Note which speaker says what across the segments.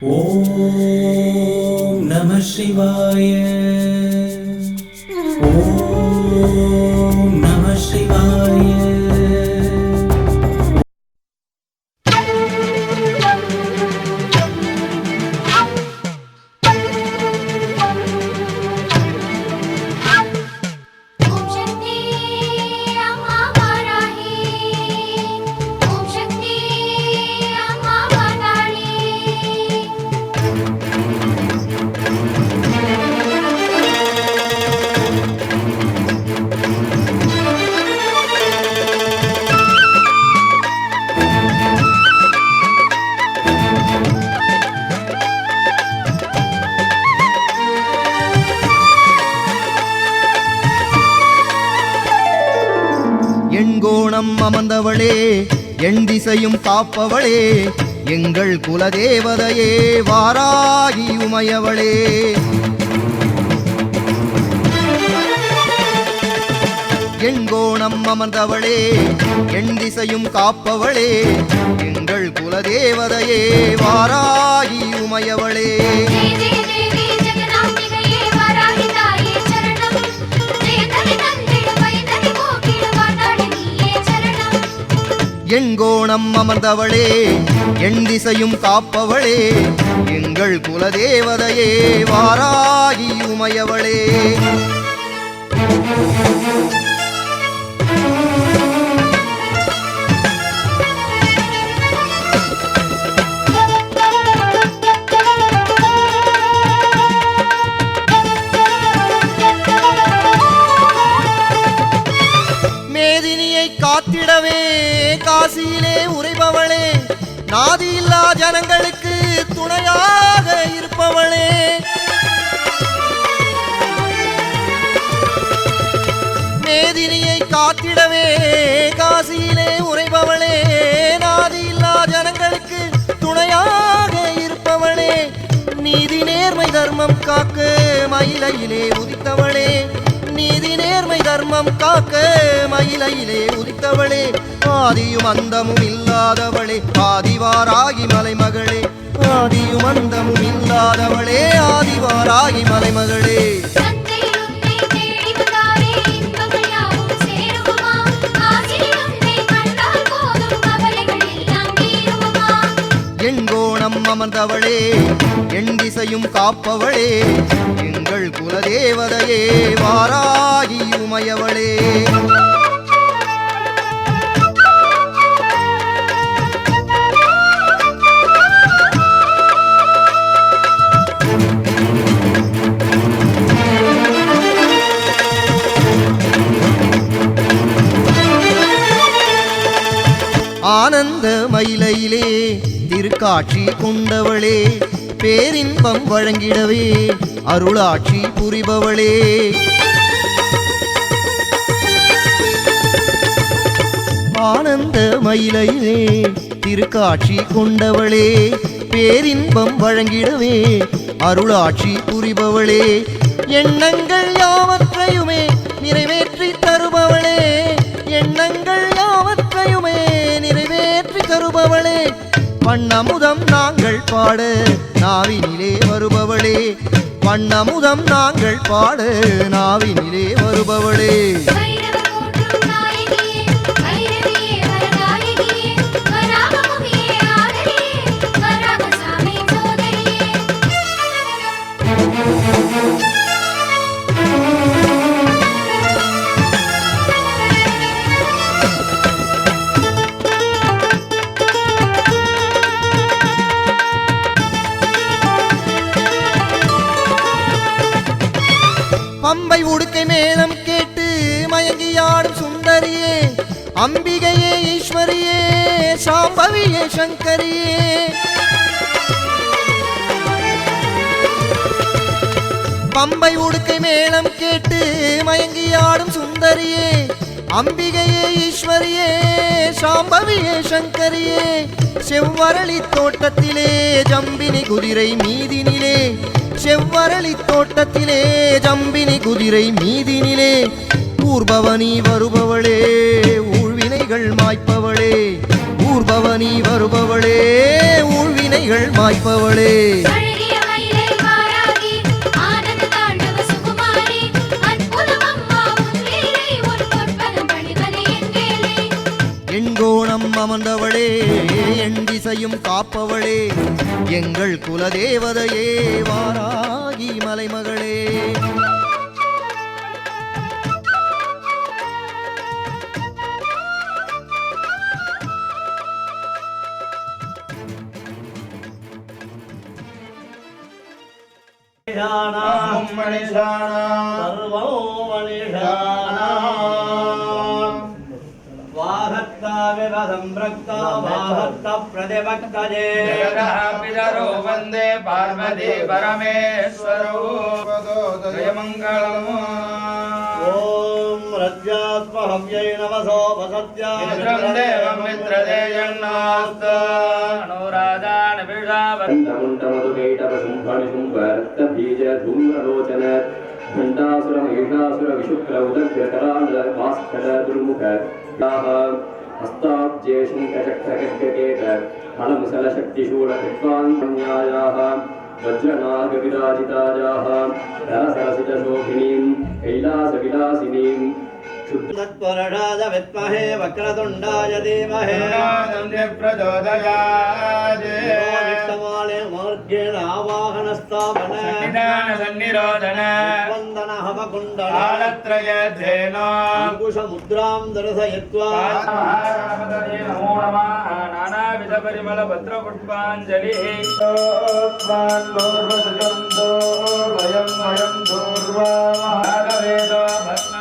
Speaker 1: ஓம் நம சிவாய. ஓம் நம சிவாய.
Speaker 2: எண்கோணம் அமர்ந்தவளே, எண் திசையும் காப்பவளே, எங்கள் குலதேவதையே வாராகி உமையவளே. எண்கோணம் அமர்ந்தவளே, எண் திசையும் காப்பவளே, எங்கள் குலதேவதையே வாராகி உமையவளே. எண்கோணம் அமர்ந்தவளே, எண் திசையும் காப்பவளே, எங்கள் குலதேவதையே வாராகி உமையவளே. மேதினியை காத்திடவே காசியிலே உரைபவளே, நாதியில்லா ஜனங்களுக்கு துணையாக இருப்பவளே. மேதினியை காத்திடவே காசியிலே உரைபவளே, நாதியில்லா ஜனங்களுக்கு துணையாக இருப்பவளே. நீதி நேர்மை தர்மம் காக்க மயிலையிலே உதித்தவளே, நீதி நேர்மை தர்மம் காக்க மயிலையிலே உதித்தவளே. ஆதியும் அந்தமும் இல்லாதவளே, ஆதிவாராகி மலைமகளே, ஆதியும் அந்தமும் இல்லாதவளே, ஆதிவாராகி மலைமகளே. எண்கோணம் அமர்ந்தவளே, எண் திசையும் காப்பவளே, எங்கள் குலதேவதையே வாராகி உமையவளே. ஆனந்த மயிலையிலே திருக்காட்சி கொண்டவளே, பேரின்பம் வழங்கிடவே அருளாட்சி புரிபவளே. ஆனந்த மயிலையிலே திருக்காட்சி கொண்டவளே, பேரின்பம் வழங்கிடவே அருளாட்சி புரிபவளே. எண்ணங்கள் யாவற்றையுமே நிறைவேற்றி தருபவளே, எண்ணங்கள் யாவற்றையுமே நிறைவேற்றி தருபவளே. வண்ணமுதம் நாங்கள் பாட நாவினிலே வருபவளே, வண்ணமுதம் நாங்கள் பாட நாவினிலே வருபவளே. பம்பை உடுக்கை மேளம் கேட்டு மயங்கியாடும் சுந்தரியே, அம்பிகையே ஈஸ்வரியே, சாம்பவியே சங்கரியே. பம்பை உடுக்கை மேளம் கேட்டு மயங்கியாடும் சுந்தரியே, அம்பிகையே ஈஸ்வரியே, சாம்பவியே சங்கரியே. செவ்வரளி தோட்டத்திலே ஜம்பினி குதிரை மீதினிலே, செவ்வரளி தோட்டத்திலே ஜம்பினி குதிரை மீதினிலே. ஊர்பவனி வருபவளே, ஊழ்வினைகள் மாய்ப்பவளே, ஊர்பவனி வருபவளே ஊழ்வினைகள் மாய்ப்பவளே எண்கோணம் அமர்ந்தவளே என் திசையும் காப்பவளே எங்கள் குலதேவதையே வாராகி மலைமகளே
Speaker 3: वंदे पार्वती परमेश्वरो जयमंगलम् ओम रज्यात्महव्यै नमसो वसत्यामित्रं देवं मित्रदेयन्नास्त अनुराधान्
Speaker 4: बीजधूम्रलोचन घंटासुर महिषासुर विशुक्र उदग्रकराल भास्कर दुर्मुख हस्ताब्जे शङ्खचक्रखड्गकेत हलमुसलशक्तिशूलकृत्वान्यायाः वज्रनागविराजितायाः धरसरसितशोभिनीं कैलासविलासिनीं
Speaker 3: तत्परषाद विद्महे वक्रतुण्डाय धीमहि प्रचोदयात् मार्गेण आवाहनस्थापन सन्निरोधन वन्दन हवकुण्डलालत्रयध्येन अंकुशमुद्रां दर्शयित्वा नमो नमः नानाविध परिमल पत्रपुष्पाञ्जलिः वयं वयं दूर्वा महावेदो भस्मं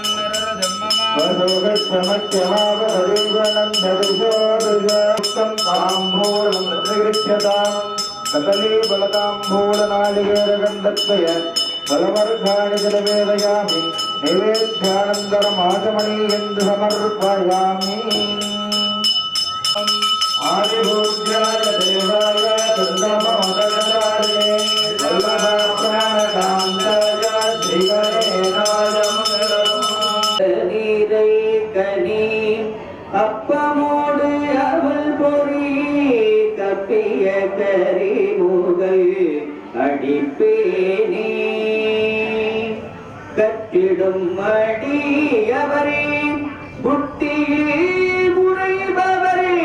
Speaker 5: सकले बलताम्बूलनालिकेरगन्धत्वय फलवर्गाणि जलवेदयामि नैवेद्यानन्दरमाचमणीयन्तु समर्पयामि आदिभूज्याय देवाय चन्द्रमोदकचारिणे वल्लभाप्राणकान्ताय श्रीगणेशाय
Speaker 6: நீரை கனி அப்பமோடு அவள் பொறி கப்பிய கரி முகல் அடிப்பேனே கற்றிடும் அடியவரே புத்தியே முறைபவரே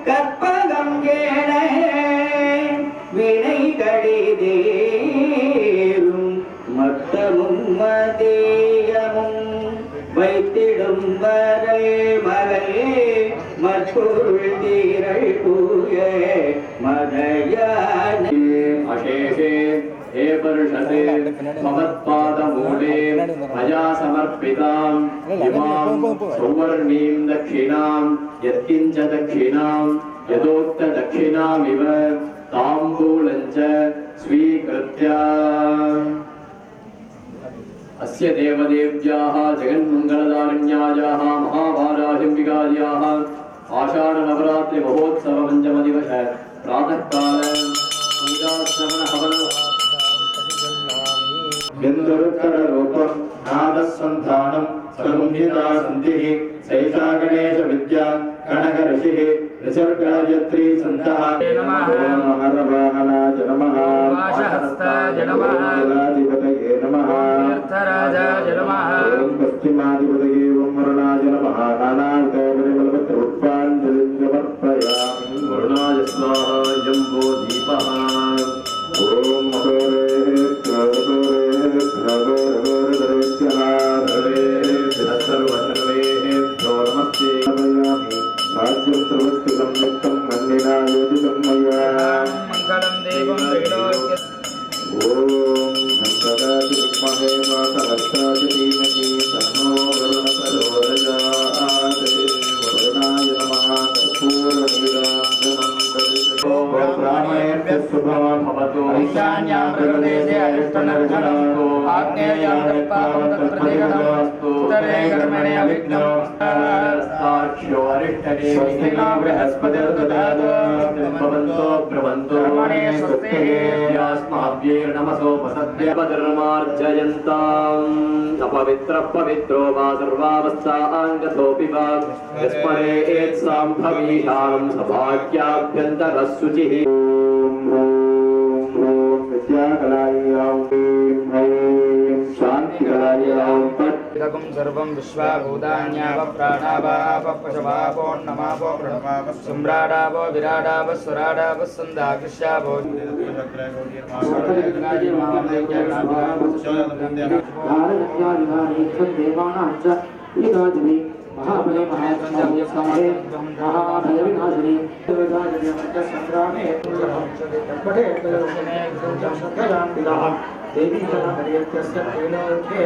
Speaker 6: கற்பகம் ஏன வினை கடிதேரும் மத்தமும் மதேயமும் வைத்திடும் வரை மகளே மற்பொருள் தீரள் பூய மதயான
Speaker 4: अशेषे हे वर्षते भवत्पादमूले मया समर्पिताम् इमां सौवर्णीं दक्षिणां यत्किञ्च दक्षिणां यदोक्तदक्षिणामिव ताम्बूलं च स्वीकृत्य अस्य देवदेव्याः जगन्मङ्गलदारिण्यायाः महाभाराहिम्बिकायाः आषाढनवरात्रि महोत्सव पञ्चमदिवस प्रातःकाल पूजाश्रवण हवन
Speaker 5: बिन्दुरुत्तर रूपं नादसन्धानं संहिता सन्धिः सैषा गणेश विद्या कनक ऋषिः ऋषर्गायत्री सन्तः महरवाहनाय नमः
Speaker 3: वाशहस्ताय नमः
Speaker 5: जलाधिपतये नमः
Speaker 3: तीर्थराजाय नमः
Speaker 5: ओम पश्चिमाधिपतये ओम वरुणाय नमः नानाविधपरिमलपत्रपुष्पाञ्जलिं समर्पयामि
Speaker 4: वरुणाय स्वाहा जम्बो दीपः
Speaker 5: ओम
Speaker 4: नमस्ते
Speaker 5: राज्यं सर्वस्य संयुक्तं मन्दिना योजितं मया
Speaker 3: मङ्गलं देवं त्रैलोक्य
Speaker 5: ओम संसदाति विद्महे मातरस्ताति धीमहि तन्नो वरुणः प्रचोदयात् वरुणाय नमः कर्पूरनीराञ्जनं दर्शयामि ओम ब्राह्मणेभ्यः शुभं भवतु
Speaker 3: ईशान्यां प्रदेशे अरिष्टनर्जनस्तु आग्नेयां दत्तावतप्रतिगणमस्तु उत्तरे कर्मणे अविघ्नं
Speaker 4: साक्ष्यो अरिष्टने
Speaker 3: स्वस्ति नो बृहस्पतिर्दधातु
Speaker 4: भवन्तो ब्रवन्तो
Speaker 3: कर्मणे स्वस्तिः
Speaker 4: यास्मात् काव्यैर्नमसोपसद्यपधर्मार्जयन्ताम् अपवित्रः पवित्रो वा सर्वावस्थाङ्गतोऽपि वा यस्मरेत्साम्भवीशानं सभाग्याभ्यन्तरः शुचिः
Speaker 3: इदगुं सर्वं विश्वाभूतान्याव प्राणावाव पशवावो नमावो प्रणमाव सम्राडावो विराडाव स्वराडाव सन्दाकृष्यावो महाबले महासंजय महाभयविनाशिनी संग्रामे पठे देवी हरियस्य प्रेणोके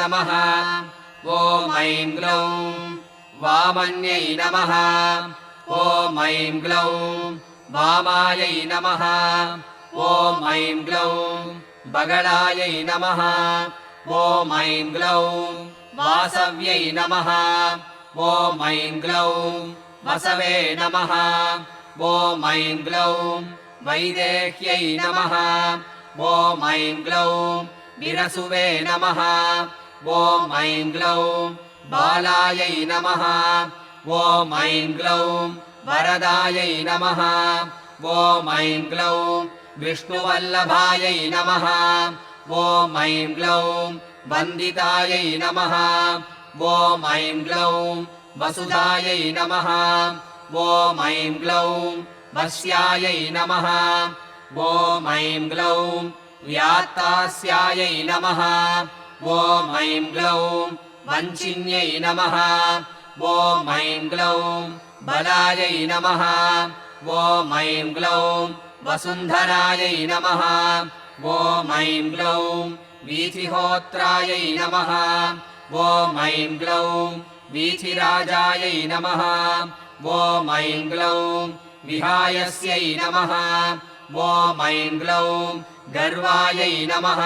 Speaker 7: नमः ॐ ऐं ग्लौं वामन्यै नमः ॐ ऐं ग्लौं वामायै नमः ॐ ऐं ग्लौं बगलायै नमः ॐ ऐं ग्लौं वासव्यै नमः ॐ ऐं ग्लौं वसवे नमः ॐ ऐं ग्लौं वैदेह्यै नमः ॐ ऐं ग्लौं विरसुवे नमः ॐ ऐं ग्लौं बालायै नमः ॐ ऐं ग्लौं वरदायै नमः ॐ ऐं ग्लौं विष्णुवल्लभायै नमः ॐ ऐं ग्लौं वन्दितायै नमः ॐ ऐं ग्लौं वसुधायै नमः ॐ ऐं ग्लौं वस्यायै नमः ॐ ऐं ग्लौं व्यात्तास्यायै नमः ॐ ऐं ग्लौं वञ्चिन्यै नमः ॐ ऐं ग्लौं बलायै नमः ॐ ऐं ग्लौं वसुन्धरायै नमः ॐ ऐं ग्लौं वीथिहोत्रायै नमः ॐ ऐं ग्लौं वीथिराजायै नमः ॐ ऐं ग्लौं विहायस्यै नमः ॐ ऐं ग्लौं गर्वायै नमः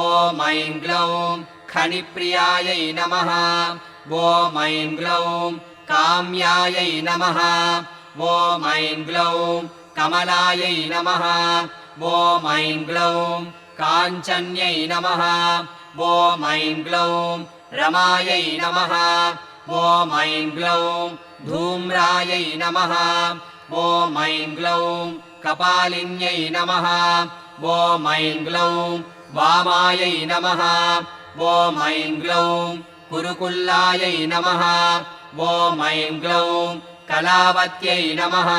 Speaker 7: ॐ ऐं ग्लौं खनिप्रियायै नमः ॐ ऐं ग्लौं काम्यायै नमः ॐ ऐं ग्लौं कमलायै नमः ॐ ऐं ग्लौं काञ्चन्यै नमः ॐ ऐं ग्लौं रमायै नमः ॐ ऐं ग्लौं धूम्रायै नमः ॐ ऐं ग्लौं कपालिन्यै नमः ॐ ऐं ग्लौं वामायै नमः ॐ ऐं ग्लौं कुरुकुल्लायै नमः ॐ ऐं ग्लौं कलावत्यै नमः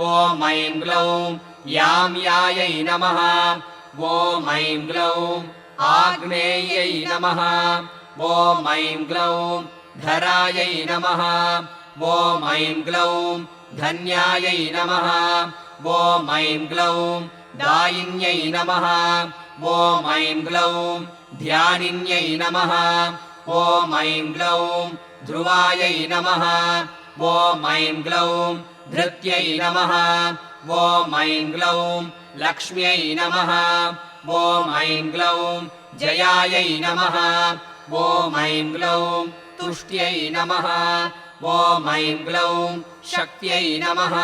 Speaker 7: ॐ ऐं ग्लौं याम्यायै नमः ॐ ऐं ग्लौं आग्नेयै नमः ॐ ऐं ग्लौं धरायै नमः ॐ ऐं ग्लौं धन्यायै नमः ॐ ऐं ग्लौं दायिन्यै नमः ॐ ऐं ग्लौं ध्यानिन्यै नमः ॐ ऐं ग्लौं ध्रुवायै नमः ॐ ऐं ग्लौं धृत्यै नमः ॐ ऐं ग्लौं लक्ष्म्यै नमः ॐ ऐं ग्लौं जयायै नमः ॐ ऐं ग्लौं तुष्ट्यै नमः ॐ ऐं ग्लौं शक्त्यै नमः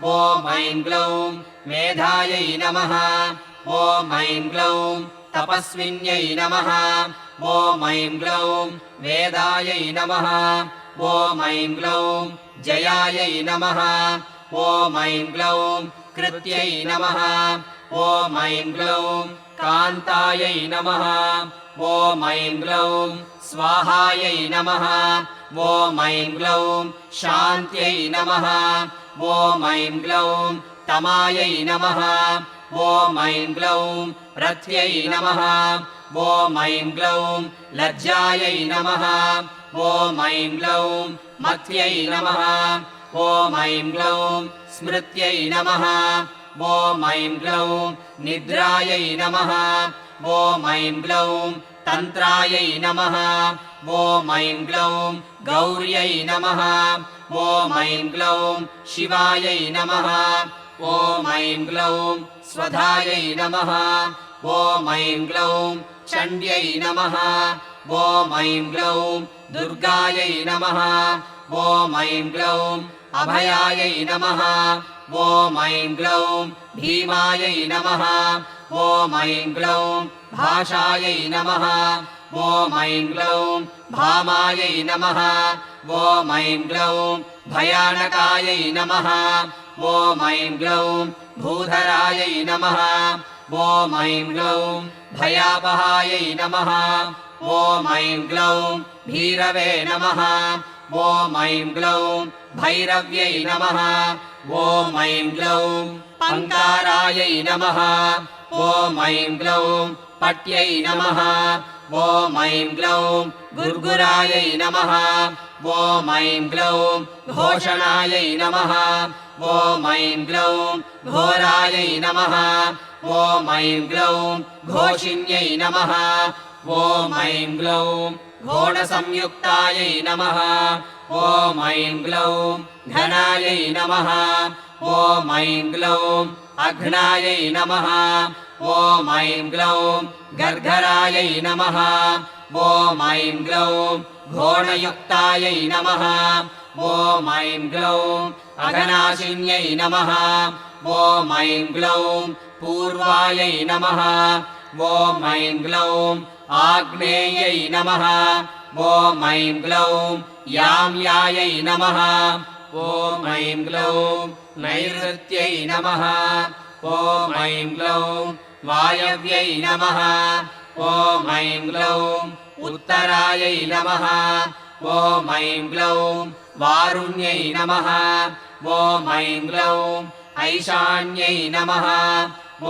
Speaker 7: ॐ ऐं ग्लौं मेधायै नमः ॐ ऐं ग्लौं तपस्विन्यै नमः ॐ ऐं ग्लौं वेदायै नमः ॐ ऐं ग्लौं जयायै नमः ॐ ऐं ग्लौं कृत्यै नमः ॐ ऐं ग्लौं कान्तायै नमः ॐ ऐं ग्लौं स्वाहायै नमः ॐ ऐं ग्लौं शान्त्यै नमः ॐ ऐं ग्लौं तमायै नमः ॐ ऐं ग्लौं रथ्यै नमः ॐ ऐं ग्लौं लज्जायै नमः ॐ ऐं ग्लौं मत्यै नमः ॐ ऐं ग्लौं स्मृत्यै नमः ॐ ऐं ग्लौं निद्रायै नमः ॐ ऐं ग्लौं तन्त्रायै नमः ॐ ऐं ग्लौं गौर्यै नमः ॐ ऐं ग्लौं शिवायै नमः ॐ ऐं ग्लौं स्वधायै नमः ॐ ऐं ग्लौं चण्ड्यै नमः ॐ ऐं ग्लौं दुर्गायै नमः ॐ ऐं ग्लौं अभयायै नमः ॐ ऐं ग्लौं भीमायै नमः ॐ ऐं ग्लौं भाषायै नमः ॐ ऐं ग्लौं भामायै नमः ॐ ऐं ग्लौं भयानकायै नमः ॐ ऐं ग्लौं भूधरायै नमः ॐ ऐं ग्लौं भयापहायै नमः ॐ ऐं ग्लौं भीरवे नमः ॐ ऐं ग्लौं भैरव्यै नमः ॐ ऐं ग्लौं पङ्कारायै नमः ॐ ऐं ग्लौं पट्यै नमः ॐ ऐं ग्लौं गुर्गुरायै नमः ॐ ऐं ग्लौं घोषणायै नमः ॐ ऐं ग्लौं घोरायै नमः ॐ ऐं ग्लौं घोषिन्यै नमः ॐ ऐं ग्लौं घोणसंयुक्तायै नमः ॐ ऐं ग्लौं घनायै नमः ॐ ऐं ग्लौं अघ्नायै नमः ॐ ऐं ग्लौं गर्गरायै नमः ॐ ऐं ग्लौं घोणयुक्तायै नमः ॐ ऐं ग्लौं अघनाशिन्यै नमः ॐ ऐं ग्लौं पूर्वायै नमः ॐ ऐं ग्लौं आग्नेयै नमः ॐ ऐं ग्लौं याम्यायै नमः ॐ ऐं ग्लौं नैऋत्यै नमः ॐ ऐं ग्लौं वायव्यै नमः ॐ ऐं ग्लौं उत्तरायै नमः ॐ ऐं ग्लौं वारुण्यै नमः ॐ ऐं ग्लौं ऐशान्यै नमः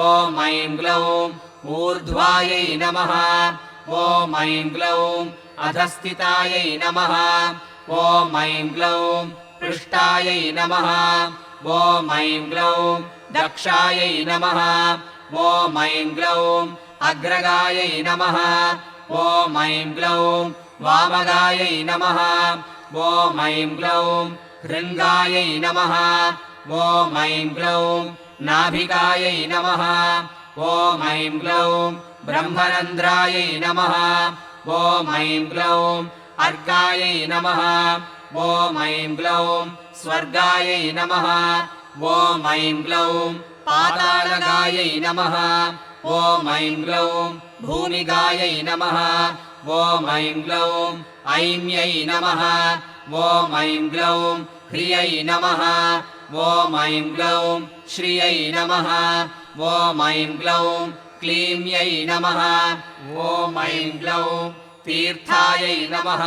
Speaker 7: ॐ ऐं ग्लौं ऊर्ध्वायै नमः ॐ ऐं ग्लौं अधस्थितायै नमः ॐ ऐं ग्लौं पृष्ठायै नमः ॐ ऐं ग्लौं दक्षायै नमः ॐ ऐं ग्लौं अग्रगायै नमः ॐ ऐं ग्लौं वामगायै नमः ॐ ऐं ग्लौं हृङ्गायै नमः ॐ ऐं ग्लौं नाभिकायै नमः ॐ ऐं ग्लौं ब्रह्मरन्ध्रायै नमः ॐ ऐं ग्लौं अर्कायै नमः ॐ ऐं ग्लौं स्वर्गायै नमः ॐ ऐं ग्लौं पातालगायै नमः ॐ ऐं ग्लौं भूमिगायै नमः ॐ ऐं ग्लौं ऐम्यै नमः ॐ ऐं ग्लौं ह्रियै नमः ॐ ऐं ग्लौं श्रियै नमः ॐ ऐं ग्लौं क्लीम्यै नमः ॐ ऐं ग्लौं तीर्थायै नमः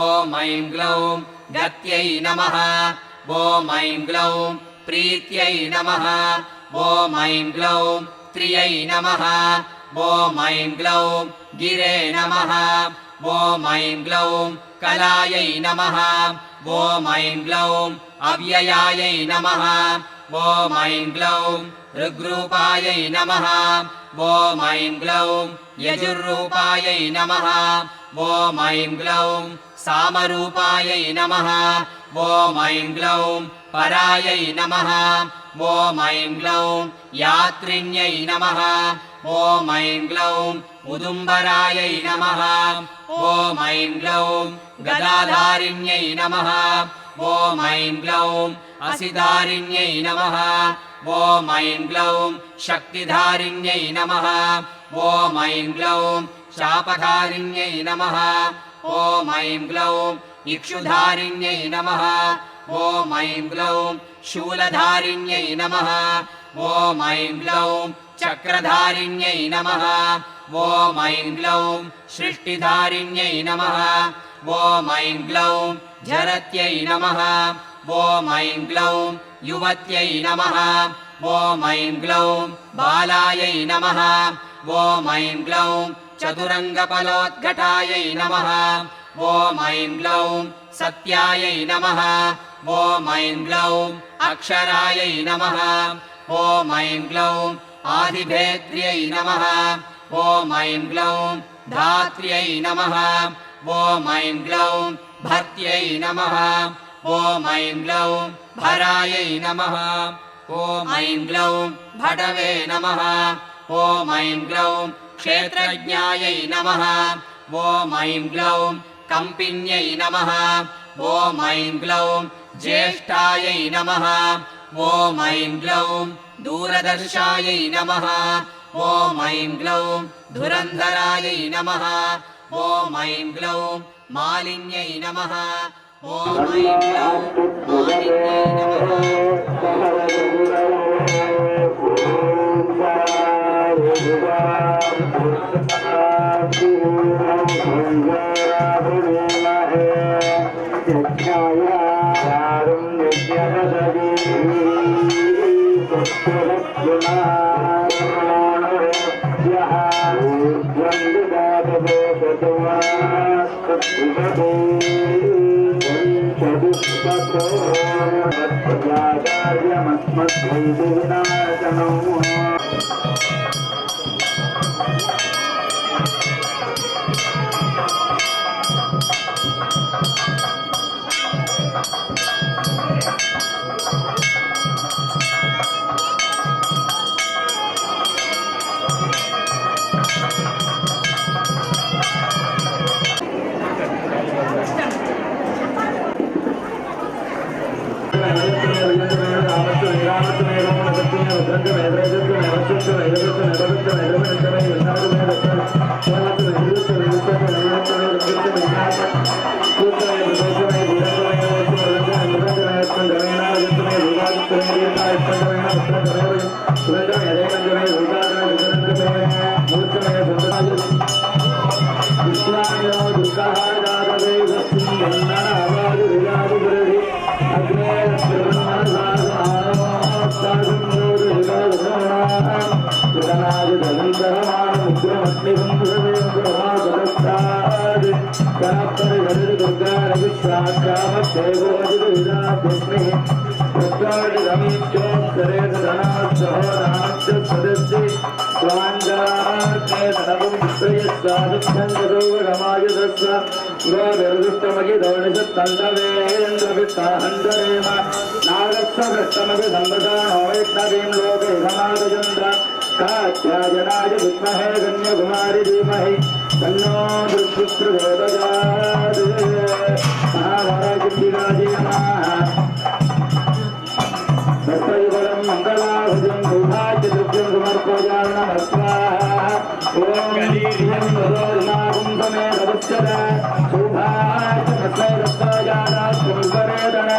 Speaker 7: ॐ ऐं ग्लौं गत्यै नमः ॐ ऐं ग्लौं प्रीत्यै नमः ॐ ऐं ग्लौं त्रियै नमः ॐ ऐं ग्लौं गिरे नमः ॐ ऐं ग्लौं कलायै नमः ॐ ऐं ग्लौं अव्ययायै नमः ॐ ऐं ग्लौं ऋग्रूपायै नमः ॐ ऐं ग्लौं यजुर्रूपायै नमः ॐ ऐं ग्लौं सामरूपायै नमः ॐ ऐं ग्लौं परायै नमः ॐ ऐं ग्लौं यात्रिण्यै नमः ॐ ऐं ग्लौं उदुम्बरायै नमः ॐ ऐं ग्लौं गदाधारिण्यै नमः ॐ ऐं ग्लौं असिधारिण्यै नमः ॐ ऐं ग्लौं शक्तिधारिण्यै नमः ॐ ऐं ग्लौं शापधारिण्यै नमः ॐ ऐं ग्लौं इक्षुधारिण्यै नमः ॐ ऐं ग्लौं शूलधारिण्यै नमः ॐ ऐं ग्लौं चक्रधारिण्यै नमः ॐ ऐं ग्लौं सृष्टिधारिण्यै नमः ॐ ऐं ग्लौं झरत्यै नमः ॐ ऐं ग्लौं युवत्यै नमः ॐ ऐं ग्लौं बालायै नमः ॐ ऐं ग्लौं चतुरङ्गफलोद्घटायै नमः ॐ ऐं ग्लौं सत्यायै नमः ॐ ऐं ग्लौं अक्षरायै नमः ॐ ऐं ग्लौं आदिभेद्र्यै नमः ॐ ऐं ग्लौं धात्र्यै नमः ॐ ऐं ग्लौं भर्त्यै नमः ॐ ऐं ग्लौं भरायै नमः ॐ ऐं ग्लौं भटवे नमः ॐ ऐं ग्लौं क्षेत्रज्ञायै नमः ॐ ऐं ग्लौं कम्पिन्यै नमः ॐ ऐं ग्लौं ज्येष्ठायै नमः ॐ ऐं ग्लौं दूरदर्शायै नमः ॐ ऐं ग्लौं धुरन्धरायै नमः ॐ ऐं ग्लौं मालिन्यै नमः ॐ ऐं ग्लौं मालिन्यै नमः
Speaker 3: कात्यायनाय विद्महे कन्याकुमारी धीमहि तन्नो दुर्गः प्रचोदयात् महाभारतदिगाजी नमः सत्युगलं मङ्गलाभुजं भूभाज्य द्रव्यं समर्पयामि नमः स्वाहा ॐ गरीयं वदोर्माकुं समेत वत्सद शोभाज्य मत्सैरत्तायानात् पुष्परेदन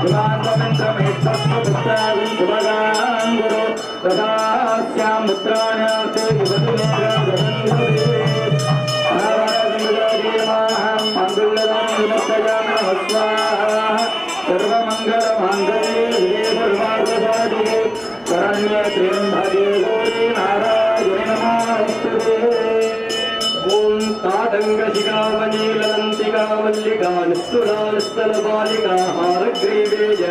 Speaker 3: हिमान्तमिन्द्रमेतस्य पुत्रागुं शुभगां गुरु तदास्यां पुत्राण्यार्थे सर्वमङ्गलमाङ्गल्ये सर्वार्थसाधिके शरण्ये त्र्यम्बके गौरी नारायणे नमोस्तुते ॐ तातङ्गशिखामणिललन्तिका मल्लिका निस्तुलास्तलबालिका हारग्रीवेय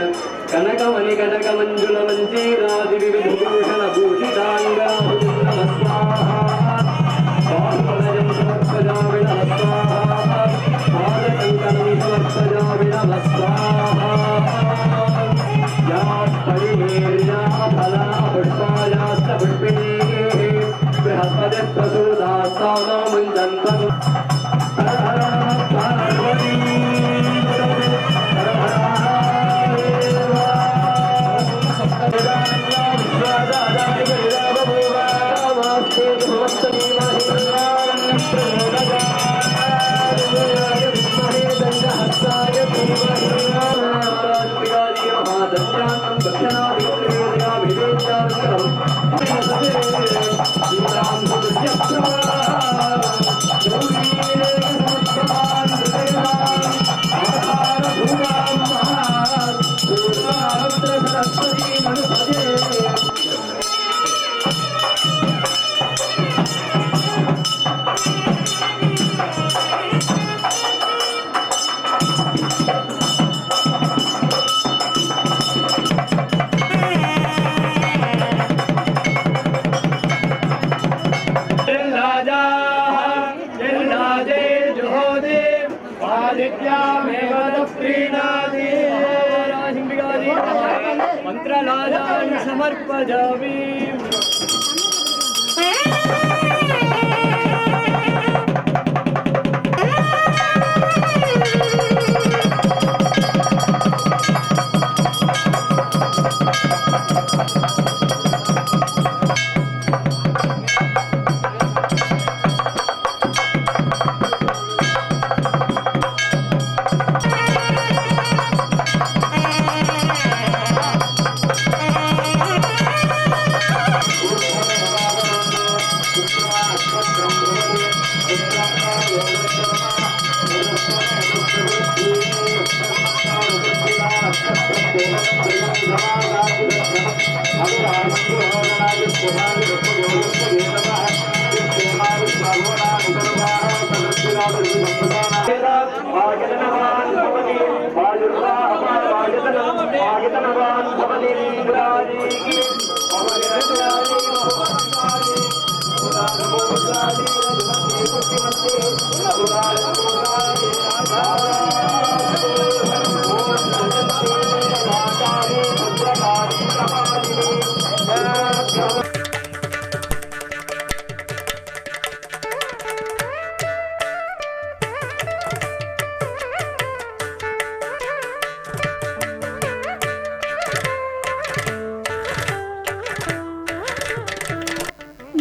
Speaker 3: कनकमणिकनकमञ्जुलमञ्जीरादिविविधभूषणभूषिताङ्गाहुं नमः स्वाहा बाहुबलयं समर्पयामि नमः स्वाहा पादकङ्कणं समर्पयामि नमः स्वाहा या परिमेर्या फला पुष्पायाश्च पुष्पिणीः बृहस्पतिः प्रसूदास्तां मुञ्जन्तम् हर हर पार्वती
Speaker 6: मंत्रलाजान् समर्पयामि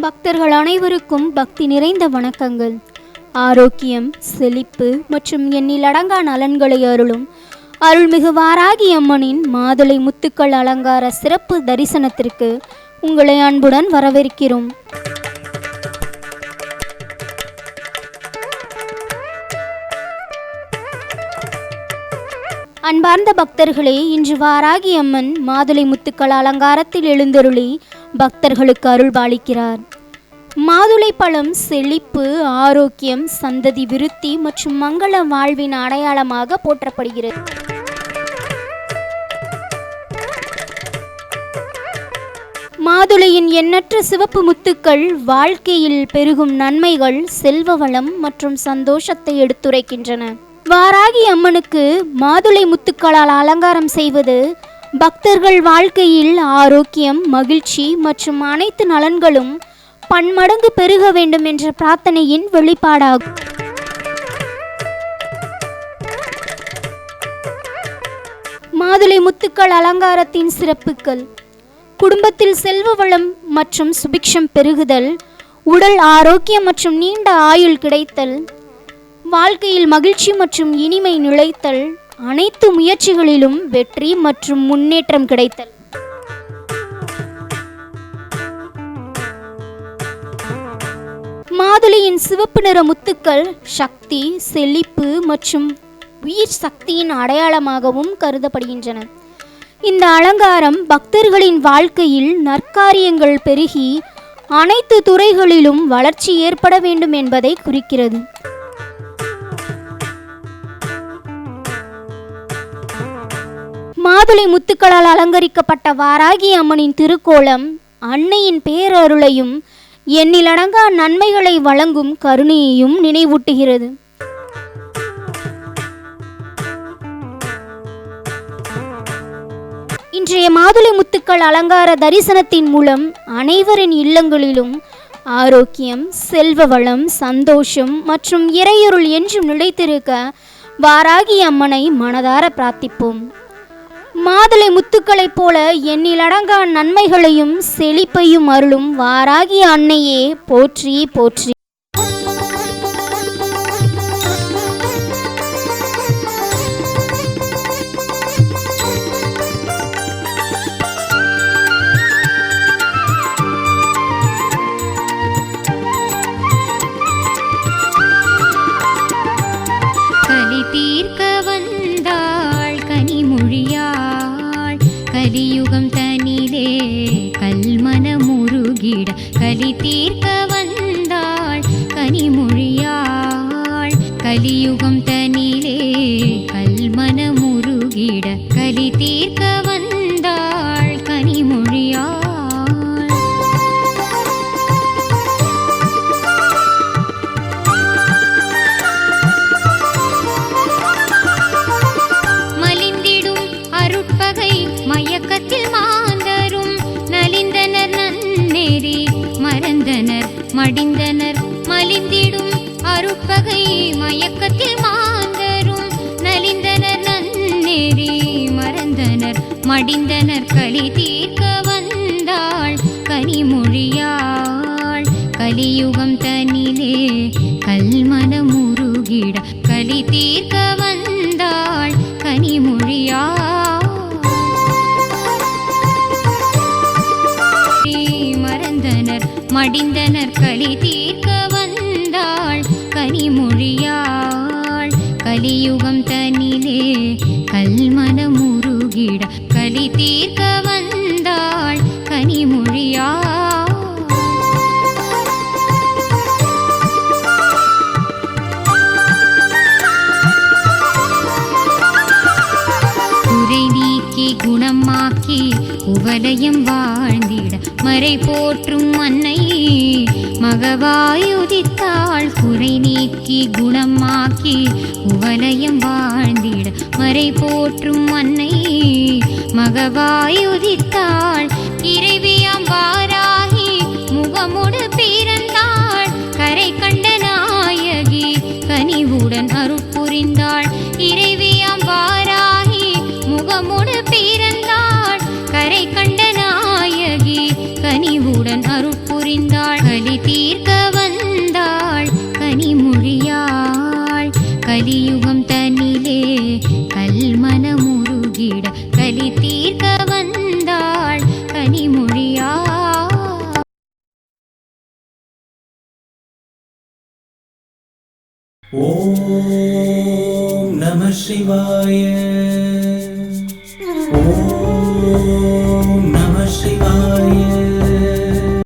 Speaker 8: பக்தர்கள் அனைவருக்கும் பக்தி நிறைந்த வணக்கங்கள். ஆரோக்கியம், செழிப்பு மற்றும் எண்ணில் அடங்கா நலன்களை அருளும் அருள்மிகு வாராகி அம்மனின் மாதுளை முத்துக்கள் அலங்கார சிறப்பு தரிசனத்திற்கு உங்களை அன்புடன் வரவேற்கிறோம். அன்பார்ந்த பக்தர்களே, இன்று வாராகி அம்மன் மாதுளை முத்துக்கள் அலங்காரத்தில் எழுந்தருளி பக்தர்களுக்கு அருள் பாலிக்கிறார். மாதுளை பழம் செழிப்பு, ஆரோக்கியம், சந்ததி விருத்தி மற்றும் மங்கள வாழ்வின் அடையாளமாக போற்றப்படுகிறது. மாதுளையின் எண்ணற்ற சிவப்பு முத்துக்கள் வாழ்க்கையில் பெருகும் நன்மைகள், செல்வ வளம் மற்றும் சந்தோஷத்தை எடுத்துரைக்கின்றன. வாராகி அம்மனுக்கு மாதுளை முத்துக்களால் அலங்காரம் செய்வது பக்தர்கள் வாழ்க்கையில் ஆரோக்கியம், மகிழ்ச்சி மற்றும் அனைத்து நலன்களும் பன்மடங்கு பெருக வேண்டும் என்ற பிரார்த்தனையின் வெளிப்பாடாகும். மாதுளை முத்துக்கள் அலங்காரத்தின் சிறப்புகள்: குடும்பத்தில் செல்வ வளம் மற்றும் சுபிக்ஷம் பெருகுதல், உடல் ஆரோக்கியம் மற்றும் நீண்ட ஆயுள் கிடைத்தல், வாழ்க்கையில் மகிழ்ச்சி மற்றும் இனிமை நிலைத்தல், அனைத்து முயற்சிகளிலும் வெற்றி மற்றும் முன்னேற்றம் கிடைத்தல். மாதுளையின் சிவப்பு நிற முத்துக்கள் சக்தி, செழிப்பு மற்றும் உயிர் சக்தியின் அடையாளமாகவும் கருதப்படுகின்றன. இந்த அலங்காரம் பக்தர்களின் வாழ்க்கையில் நற்காரியங்கள் பெருகி அனைத்து துறைகளிலும் வளர்ச்சி ஏற்பட வேண்டும் என்பதை குறிக்கிறது. மாதுளை முத்துக்களால் அலங்கரிக்கப்பட்ட வாராகி அம்மனின் திருக்கோலம் அன்னையின் பேரருளையும் எண்ணிலடங்கா நன்மைகளை வழங்கும் கருணையையும் நினைவூட்டுகிறது. இன்றைய மாதுளை முத்துக்கள் அலங்கார தரிசனத்தின் மூலம் அனைவரின் இல்லங்களிலும் ஆரோக்கியம், செல்வ வளம், சந்தோஷம் மற்றும் இறையருள் என்றும் நிலைத்திருக்க வாராகி அம்மனை மனதார பிரார்த்திப்போம். மாதுளை முத்துக்களைப் போல எண்ணிலடங்கா நன்மைகளையும் செழிப்பையும் அருளும் வாராகி அன்னையே போற்றி போற்றி.
Speaker 9: கலி தீர்க்க வந்தாள் கனிமொழியாள், கலியுகம் தனிலே கல்மன முருகிட. கலி தீர்க்க வந்தாள் கனிமொழியாள், கலியுகம் தனிலே கல்மன முருகிட. கலி தீர்க்க வந்தாள் கனிமொழியாள். மயக்கத்தில் மாந்தரும் நலிந்தனர், நன்னேறி மறந்தனர், மடிந்தனர். மலிந்திடும் அருட்பகை மயக்கத்தில் மாந்தரும் நலிந்தனர், நன்னேறி மறந்தனர், மடிந்தனர். களி தீர்க்க வந்தாள் கனிமொழியாள், கலியுகம் தனிலே கல்மன முருகிட. களி தீர்க்க வந்தாள் கனிமொழியாள். மறந்தனர், மடிந்தனர். களி தீர்க்க வந்தாள் கனிமொழியாள், கலியுகம் தனிலே கல்மன முருகிட. களி தீர்க்க வந்தாள் கனிமொழியாள். குறை நீக்கி குணமாக்கி குவலயம் வாழ்ந்திட மறை போற்றும் அன்னை மகவாயுதித்தாள். குறை நீக்கி குணமாக்கி குவலயம் வாழ்ந்திட மறை போற்றும் அன்னை மகவாயுதித்தாள். இறைவியாம் வாராகி முகமுடு பிறந்தாள், கரை கண்ட நாயகி கனிவுடன் அருட்புரிந்தாள். இறைவியாம் வாராகி முகமுடு பிறந்தாள், கரை கண்ட நாயகி கனிவுடன் அருட்புரிந்தாள்.
Speaker 1: ஓம் நம சிவாய. ஓம் நம சிவாய.